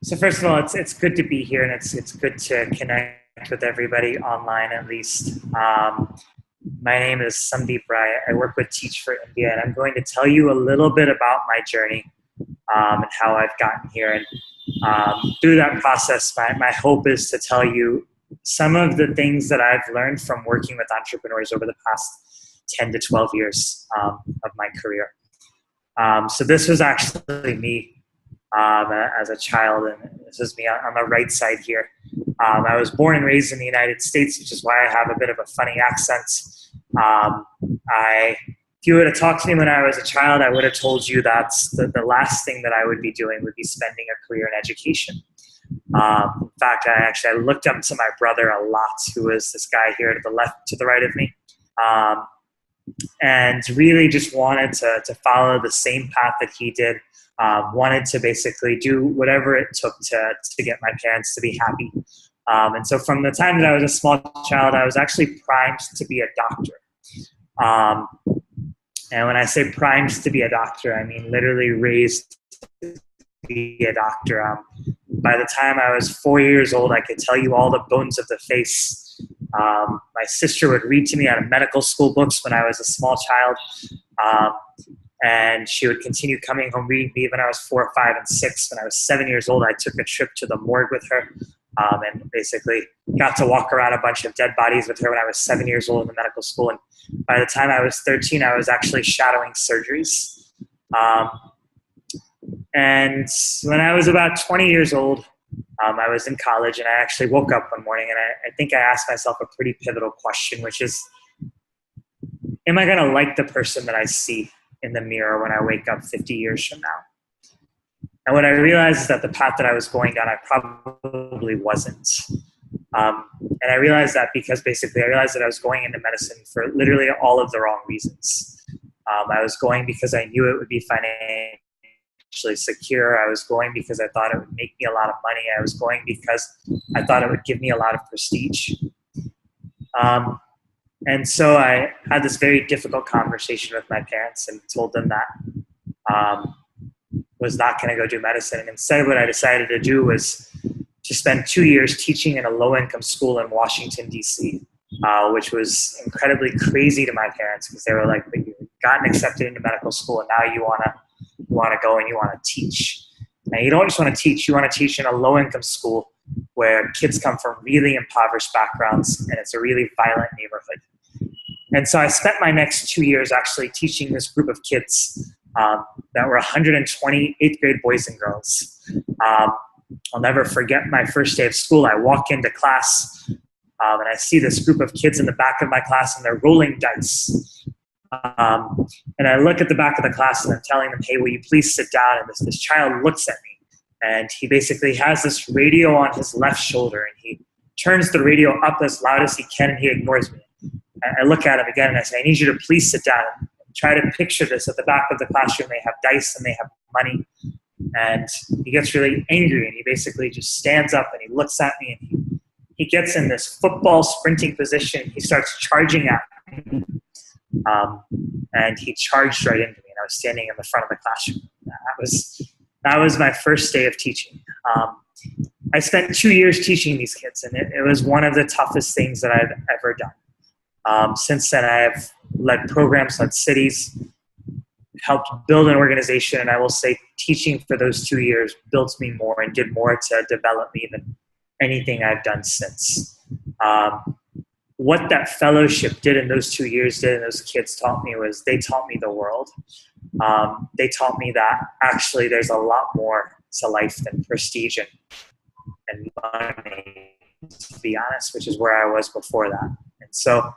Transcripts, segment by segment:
So first of all, it's good to be here, and it's good to connect with everybody online at least. My name is Sandeep. I work with Teach for India, and I'm going to tell you a little bit about my journey and how I've gotten here. And through that process, my hope is to tell you some of the things that I've learned from working with entrepreneurs over the past 10 to 12 years of my career. So this was actually me as a child, and this is me on the right side here. I was born and raised in the United States, which is why I have a bit of a funny accent. If you would have talked to me when I was a child, I would have told you that the last thing that I would be doing would be spending a career in education. In fact, I looked up to my brother a lot, who is this guy here to the right of me, and really just wanted to follow the same path that he did. Wanted to basically do whatever it took to get my parents to be happy. And so from the time that I was a small child, I was actually primed to be a doctor. And when I say primed to be a doctor, I mean literally raised to be a doctor. By the time I was 4 years old, I could tell you all the bones of the face. My sister would read to me out of medical school books when I was a small child. And she would continue coming home reading me when I was 4, 5, and 6. When I was 7 years old, I took a trip to the morgue with her and basically got to walk around a bunch of dead bodies with her when I was 7 years old in the medical school. And by the time I was 13, I was actually shadowing surgeries. And when I was about 20 years old, I was in college, and I actually woke up one morning, and I think I asked myself a pretty pivotal question, which is, am I going to like the person that I see in the mirror when I wake up 50 years from now? And what I realized is that the path that I was going down, I probably wasn't. And I realized that because basically I realized that I was going into medicine for literally all of the wrong reasons. I was going because I knew it would be financially secure. I was going because I thought it would make me a lot of money. I was going because I thought it would give me a lot of prestige. And so I had this very difficult conversation with my parents and told them that was not going to go do medicine. And instead, what I decided to do was to spend 2 years teaching in a low-income school in Washington, D.C., which was incredibly crazy to my parents, because they were like, but you've gotten accepted into medical school, and now you want to go and you want to teach. Now, you don't just want to teach. You want to teach in a low-income school where kids come from really impoverished backgrounds, and it's a really violent neighborhood. And so I spent my next 2 years actually teaching this group of kids that were 120 eighth grade boys and girls. I'll never forget my first day of school. I walk into class and I see this group of kids in the back of my class, and they're rolling dice. And I look at the back of the class, and I'm telling them, hey, will you please sit down? And this child looks at me, and he basically has this radio on his left shoulder, and he turns the radio up as loud as he can, and he ignores me. I look at him again, and I say, I need you to please sit down. And try to picture this. At the back of the classroom, they have dice and they have money. And he gets really angry, and he basically just stands up and he looks at me, and he gets in this football sprinting position. He starts charging at me. And he charged right into me, and I was standing in the front of the classroom. That was my first day of teaching. I spent 2 years teaching these kids, and it was one of the toughest things that I've ever done. Since then, I have led programs, led cities, helped build an organization, and I will say teaching for those 2 years built me more and did more to develop me than anything I've done since. What that fellowship did in those 2 years and those kids taught me was they taught me the world. They taught me that actually there's a lot more to life than prestige and money, to be honest, which is where I was before that. And so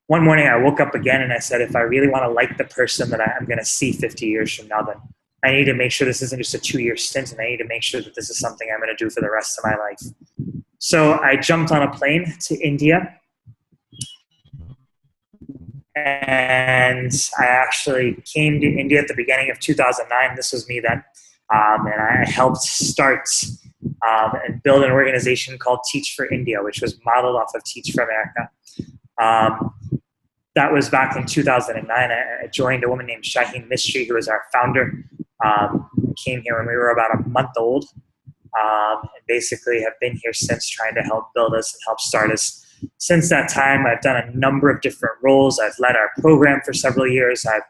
one morning I woke up again, and I said, if I really want to like the person that I'm going to see 50 years from now, then I need to make sure this isn't just a 2-year stint, and I need to make sure that this is something I'm going to do for the rest of my life. So I jumped on a plane to India, and I actually came to India at the beginning of 2009. This was me then. And I helped start and build an organization called Teach for India, which was modeled off of Teach for America. That was back in 2009. I joined a woman named Shaheen Mistry, who was our founder. Came here when we were about a month old. and basically have been here since, trying to help build us and help start us. Since that time, I've done a number of different roles. I've led our program for several years. I've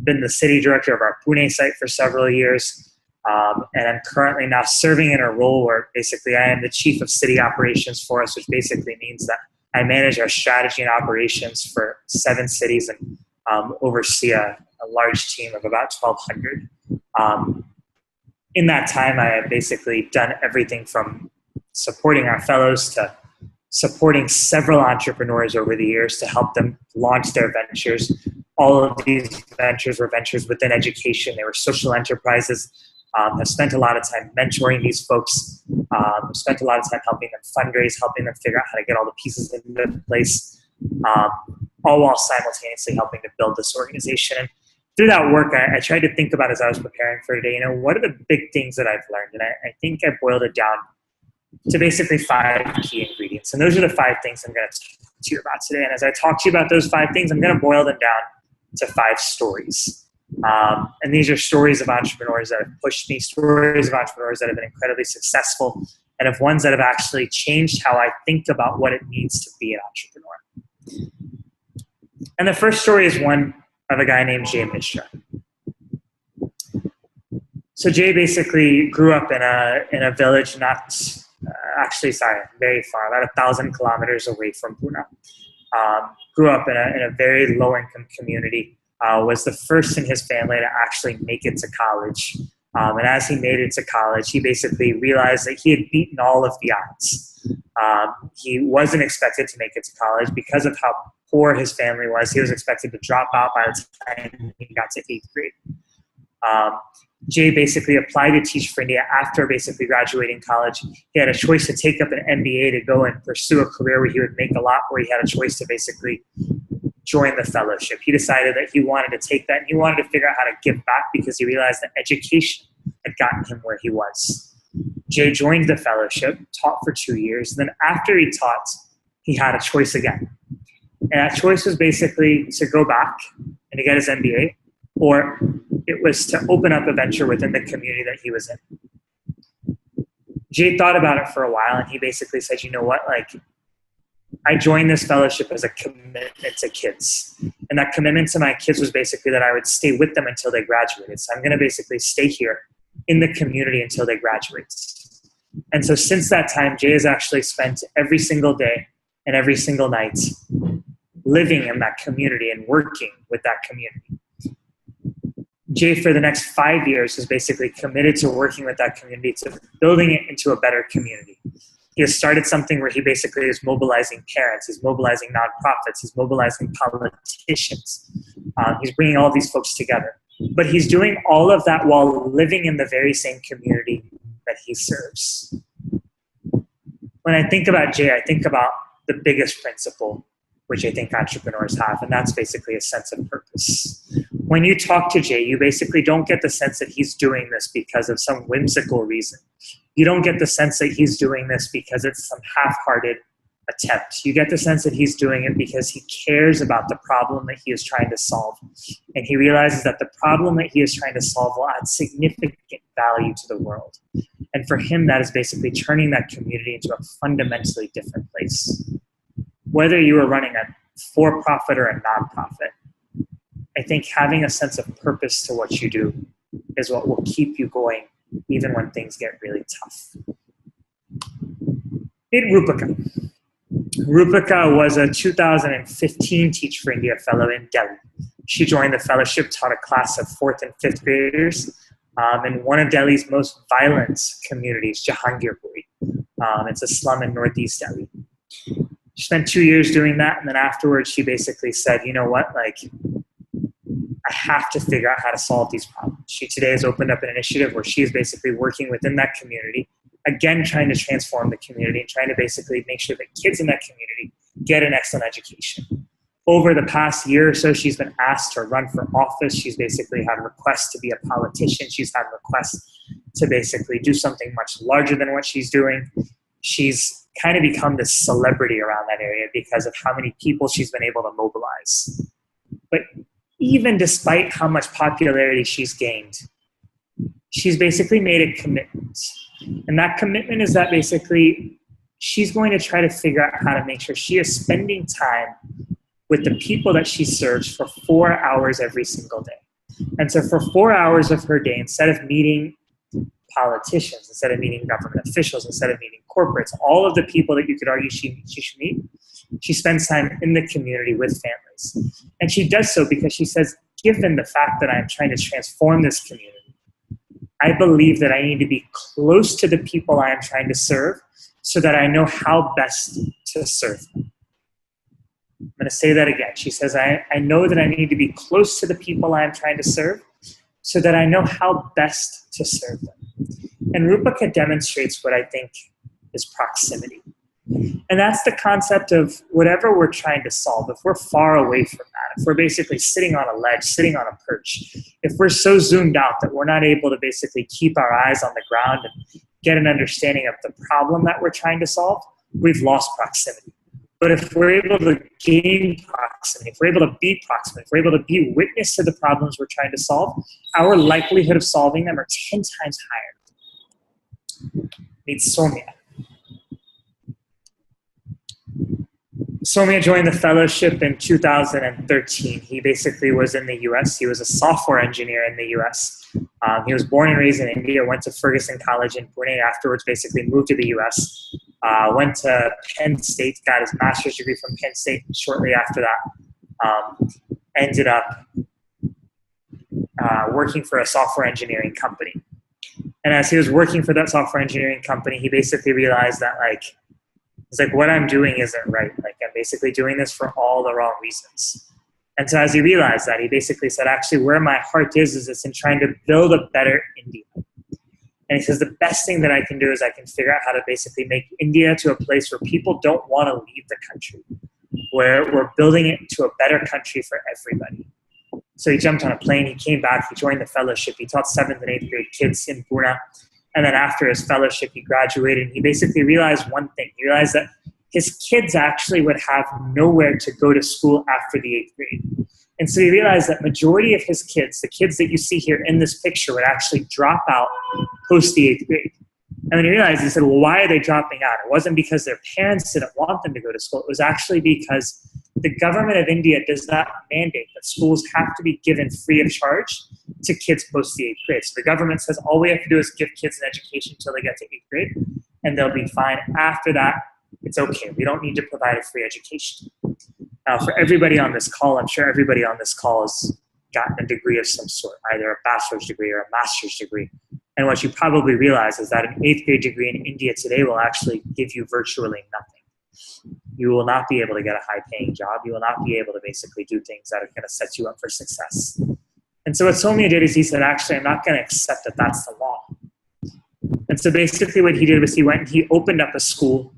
been the city director of our Pune site for several years. And I'm currently now serving in a role where basically I am the chief of city operations for us, which basically means that I manage our strategy and operations for 7 cities and oversee a large team of about 1,200. In that time, I have basically done everything from supporting our fellows to supporting several entrepreneurs over the years to help them launch their ventures. All of these ventures were ventures within education. They were social enterprises. I've spent a lot of time mentoring these folks. I've spent a lot of time helping them fundraise, helping them figure out how to get all the pieces into place, all while simultaneously helping to build this organization. And through that work, I tried to think about, as I was preparing for today, what are the big things that I've learned? And I think I boiled it down to basically 5 key ingredients. And those are the 5 things I'm going to talk to you about today. And as I talk to you about those 5 things, I'm going to boil them down to 5 stories. And these are stories of entrepreneurs that have pushed me, stories of entrepreneurs that have been incredibly successful, and of ones that have actually changed how I think about what it means to be an entrepreneur. And the first story is one of a guy named Jay Michener. So Jay basically grew up in a village very far, about 1,000 kilometers away from Pune. Grew up in a very low-income community. Was the first in his family to actually make it to college. And as he made it to college, he basically realized that he had beaten all of the odds. He wasn't expected to make it to college because of how poor his family was. He was expected to drop out by the time he got to 8th grade. Jay basically applied to teach for India after basically graduating college. He had a choice to take up an MBA to go and pursue a career where he would make a lot, or he had a choice to basically join the fellowship. He decided that he wanted to take that, and he wanted to figure out how to give back because he realized that education had gotten him where he was. Jay joined the fellowship, taught for 2 years. Then after he taught, he had a choice again. And that choice was basically to go back and to get his MBA, or it was to open up a venture within the community that he was in. Jay thought about it for a while, and he basically said, you know what, I joined this fellowship as a commitment to kids. And that commitment to my kids was basically that I would stay with them until they graduated. So I'm going to basically stay here in the community until they graduate. And so since that time, Jay has actually spent every single day and every single night living in that community and working with that community. Jay, for the next 5 years, is basically committed to working with that community, to building it into a better community. He has started something where he basically is mobilizing parents, he's mobilizing nonprofits, he's mobilizing politicians. He's bringing all these folks together. But he's doing all of that while living in the very same community that he serves. When I think about Jay, I think about the biggest principle which I think entrepreneurs have, and that's basically a sense of purpose. When you talk to Jay, you basically don't get the sense that he's doing this because of some whimsical reason. You don't get the sense that he's doing this because it's some half-hearted attempt. You get the sense that he's doing it because he cares about the problem that he is trying to solve. And he realizes that the problem that he is trying to solve will add significant value to the world. And for him, that is basically turning that community into a fundamentally different place. Whether you are running a for-profit or a nonprofit, I think having a sense of purpose to what you do is what will keep you going even when things get really tough. Meet Rubicon. Rubicon was a 2015 Teach for India fellow in Delhi. She joined the fellowship, taught a class of 4th and 5th graders in one of Delhi's most violent communities, Jahangirpuri. It's a slum in northeast Delhi. She spent 2 years doing that, and then afterwards she basically said, you know what, I have to figure out how to solve these problems. She today has opened up an initiative where she is basically working within that community, again trying to transform the community and trying to basically make sure that kids in that community get an excellent education. Over the past year or so, she's been asked to run for office. She's basically had requests to be a politician. She's had requests to basically do something much larger than what she's doing. She's kind of become this celebrity around that area because of how many people she's been able to mobilize. But even despite how much popularity she's gained, she's basically made a commitment And that commitment is that basically she's going to try to figure out how to make sure she is spending time with the people that she serves for 4 hours every single day. And so for 4 hours of her day, instead of meeting politicians, instead of meeting government officials, instead of meeting corporates, all of the people that you could argue she should meet, she spends time in the community with families. And she does so because she says, given the fact that I'm trying to transform this community, I believe that I need to be close to the people I am trying to serve so that I know how best to serve them. I'm going to say that again. She says, I know that I need to be close to the people I am trying to serve so that I know how best to serve them. And Rubicon demonstrates what I think is proximity. And that's the concept of whatever we're trying to solve. If we're far away from that, if we're basically sitting on a ledge, sitting on a perch, if we're so zoomed out that we're not able to basically keep our eyes on the ground and get an understanding of the problem that we're trying to solve, we've lost proximity. But if we're able to gain proximity, if we're able to be proximate, if we're able to be witness to the problems we're trying to solve, our likelihood of solving them are 10 times higher. Meet Soumya. Soumya joined the fellowship in 2013. He basically was in the US. He was a software engineer in the US. He was born and raised in India, went to Ferguson College in Pune, afterwards basically moved to the US, went to Penn State, got his master's degree from Penn State, and shortly after that ended up working for a software engineering company. And as he was working for that software engineering company, he basically realized that it's like what I'm doing isn't right. Like I'm basically doing this for all the wrong reasons. And so as he realized that, he basically said, actually, where my heart is it's in trying to build a better India. And he says, the best thing that I can do is I can figure out how to basically make India to a place where people don't want to leave the country, where we're building it to a better country for everybody. So he jumped on a plane, he came back, he joined the fellowship, he taught 7th and 8th grade kids in Pune. And then after his fellowship, he graduated, and he basically realized one thing. He realized that his kids actually would have nowhere to go to school after the 8th grade. And so he realized that majority of his kids, the kids that you see here in this picture, would actually drop out post the 8th grade. And then he realized, he said, well, why are they dropping out? It wasn't because their parents didn't want them to go to school. It was actually because the government of India does not mandate that schools have to be given free of charge to kids post the 8th grade. So the government says all we have to do is give kids an education until they get to 8th grade, and they'll be fine. After that, it's okay. We don't need to provide a free education. Now, for everybody on this call, I'm sure everybody on this call has gotten a degree of some sort, either a bachelor's degree or a master's degree. And what you probably realize is that an 8th grade degree in India today will actually give you virtually nothing. You will not be able to get a high-paying job. You will not be able to basically do things that are going to set you up for success. And so what Soumya did is he said, actually, I'm not going to accept that that's the law. And so basically what he did was he went and he opened up a school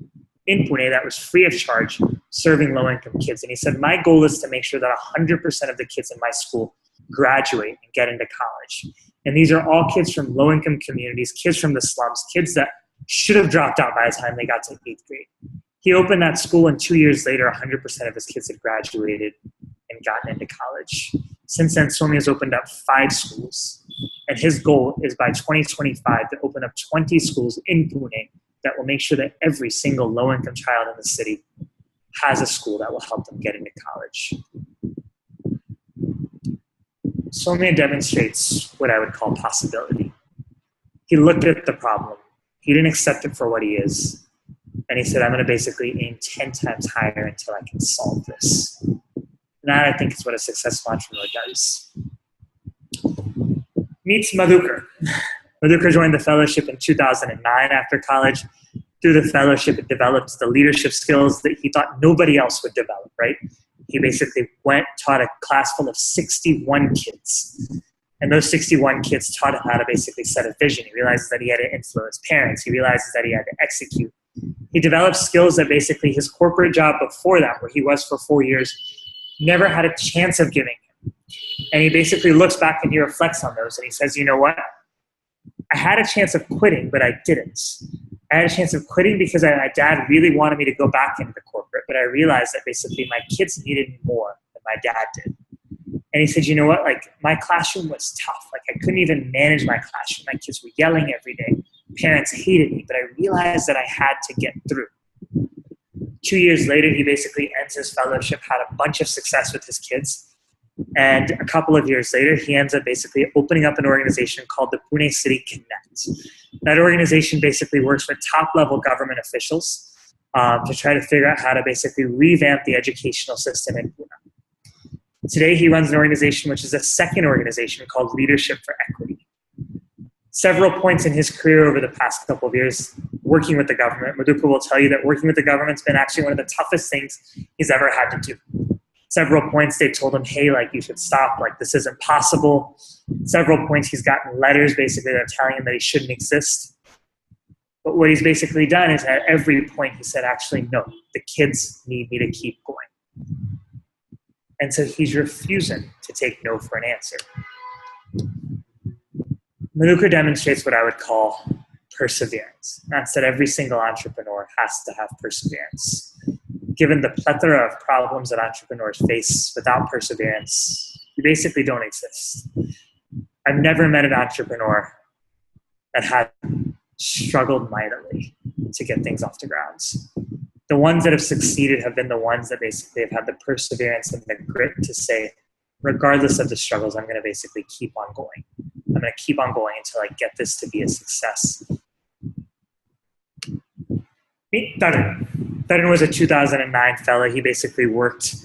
in Pune that was free of charge, serving low-income kids. And he said, my goal is to make sure that 100% of the kids in my school graduate and get into college. And these are all kids from low-income communities, kids from the slums, kids that should have dropped out by the time they got to 8th grade. He opened that school, and 2 years later, 100% of his kids had graduated and gotten into college. Since then, Soumya has opened up 5 schools. And his goal is by 2025 to open up 20 schools in Pune that will make sure that every single low-income child in the city has a school that will help them get into college. Soumya demonstrates what I would call possibility. He looked at the problem. He didn't accept it for what he is. And he said, I'm going to basically aim 10 times higher until I can solve this. And that, I think, is what a successful entrepreneur does. Meets Madhukar. Madhukar joined the fellowship in 2009 after college. Through the fellowship, it developed the leadership skills that he thought nobody else would develop, right? He basically taught a class full of 61 kids. And those 61 kids taught him how to basically set a vision. He realizes that he had to influence parents. He realizes that he had to execute. He developed skills that basically his corporate job before that, where he was for 4 years, never had a chance of giving him. And he basically looks back and he reflects on those and he says, you know what? I had a chance of quitting, but I didn't. I had a chance of quitting because my dad really wanted me to go back into the corporate, but I realized that basically my kids needed me more than my dad did. And he said, you know what? Like, my classroom was tough. Like, I couldn't even manage my classroom. My kids were yelling every day. parents hated me, but I realized that I had to get through. 2 years later, he basically ends his fellowship, had a bunch of success with his kids. And a couple of years later, he ends up basically opening up an organization called the Pune City Connect. That organization basically works with top-level government officials to try to figure out how to basically revamp the educational system in Pune. Today, he runs an organization which is a second organization called Leadership for Equity. Several points in his career over the past couple of years working with the government, Madhuka will tell you that working with the government's been actually one of the toughest things he's ever had to do. Several points they told him, hey, like you should stop, like this isn't possible. Several points he's gotten letters basically that are telling him that he shouldn't exist. But what he's basically done is at every point he said, actually, no, the kids need me to keep going. And so he's refusing to take no for an answer. Madhuka demonstrates what I would call perseverance. That's that every single entrepreneur has to have perseverance. Given the plethora of problems that entrepreneurs face, without perseverance, you basically don't exist. I've never met an entrepreneur that had struggled mightily to get things off the ground. The ones that have succeeded have been the ones that basically have had the perseverance and the grit to say, regardless of the struggles, I'm going to basically keep on going. I'm going to keep on going until I get this to be a success. Meet Tarun. Tarun was a 2009 fellow. He basically worked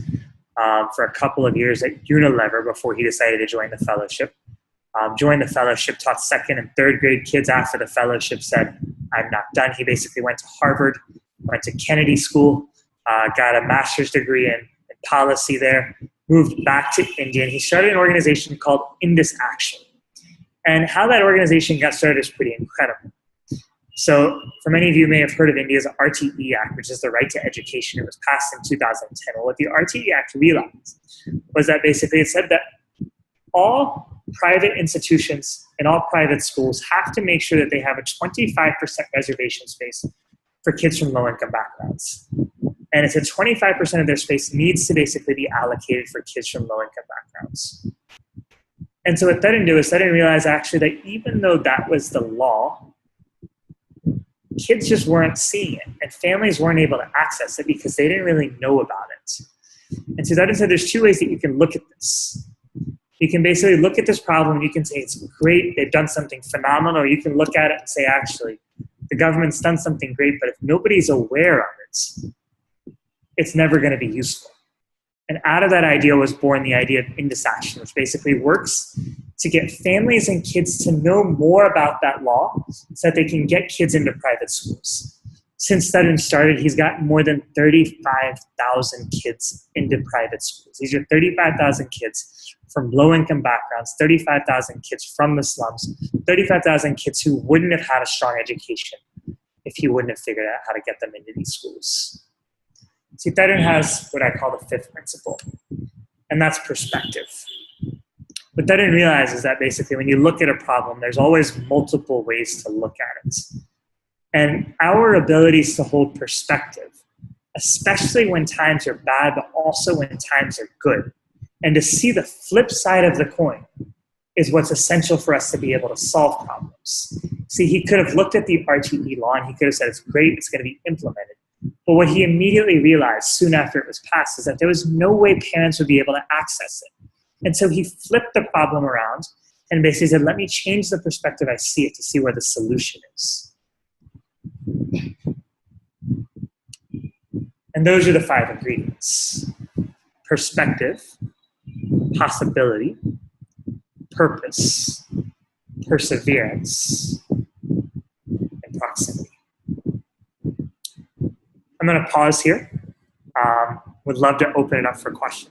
for a couple of years at Unilever before he decided to join the fellowship. Joined the fellowship, taught second and third grade kids. After the fellowship said, I'm not done. He basically went to Harvard, went to Kennedy School, got a master's degree in policy there, moved back to India, and he started an organization called Indus Action. And how that organization got started is pretty incredible. So for many of you may have heard of India's RTE Act, which is the Right to Education. It was passed in 2010. Well, what the RTE Act realized was that basically it said that all private institutions and all private schools have to make sure that they have a 25% reservation space for kids from low-income backgrounds. And it's a 25% of their space needs to basically be allocated for kids from low-income backgrounds. And so what that didn't do is that didn't realize actually that even though that was the law, kids just weren't seeing it, and families weren't able to access it because they didn't really know about it. And so that said, there's two ways that you can look at this. You can basically look at this problem and you can say it's great, they've done something phenomenal, or you can look at it and say, actually, the government's done something great, but if nobody's aware of it, it's never going to be useful. And out of that idea was born the idea of Indus Action, which basically works to get families and kids to know more about that law so that they can get kids into private schools. Since Tarun started, he's gotten more than 35,000 kids into private schools. These are 35,000 kids from low-income backgrounds, 35,000 kids from the slums, 35,000 kids who wouldn't have had a strong education if he wouldn't have figured out how to get them into these schools. See, Tarun has what I call the fifth principle, and that's perspective. What Tarun realizes is that basically when you look at a problem, there's always multiple ways to look at it. And our abilities to hold perspective, especially when times are bad, but also when times are good, and to see the flip side of the coin is what's essential for us to be able to solve problems. See, he could have looked at the RTE law and he could have said, it's great, it's going to be implemented. But what he immediately realized soon after it was passed is that there was no way parents would be able to access it. And so he flipped the problem around and basically said, let me change the perspective I see it to see where the solution is. And those are the 5 ingredients: perspective, possibility, purpose, perseverance, and proximity. I'm going to pause here. Would love to open it up for questions.